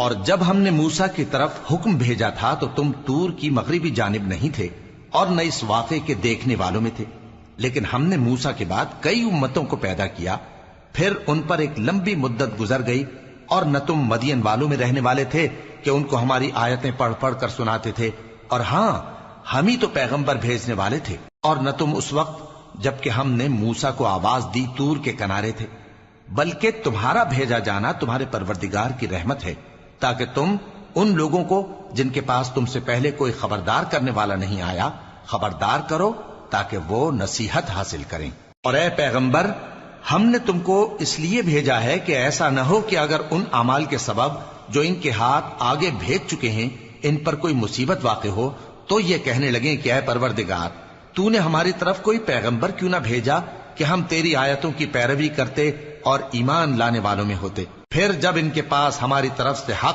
اور جب ہم نے موسیٰ کی طرف حکم بھیجا تھا تو تم طور کی مغربی جانب نہیں تھے اور نہ اس واقعے کے دیکھنے والوں میں تھے، لیکن ہم نے موسیٰ کے بعد کئی امتوں کو پیدا کیا، پھر ان پر ایک لمبی مدت گزر گئی، اور نہ تم مدین والوں میں رہنے والے تھے کہ ان کو ہماری آیتیں پڑھ پڑھ کر سناتے تھے، اور ہاں ہم ہی تو پیغمبر بھیجنے والے تھے، اور نہ تم اس وقت جبکہ ہم نے موسیٰ کو آواز دی طور کے کنارے تھے، بلکہ تمہارا بھیجا جانا تمہارے پروردگار کی رحمت ہے، تاکہ تم ان لوگوں کو جن کے پاس تم سے پہلے کوئی خبردار کرنے والا نہیں آیا خبردار کرو، تاکہ وہ نصیحت حاصل کریں۔ اور اے پیغمبر، ہم نے تم کو اس لیے بھیجا ہے کہ ایسا نہ ہو کہ اگر ان اعمال کے سبب جو ان کے ہاتھ آگے بھیج چکے ہیں ان پر کوئی مصیبت واقع ہو تو یہ کہنے لگیں کہ اے پروردگار، تو نے ہماری طرف کوئی پیغمبر کیوں نہ بھیجا کہ ہم تیری آیتوں کی پیروی کرتے اور ایمان لانے والوں میں ہوتے۔ پھر جب ان کے پاس ہماری طرف سے حق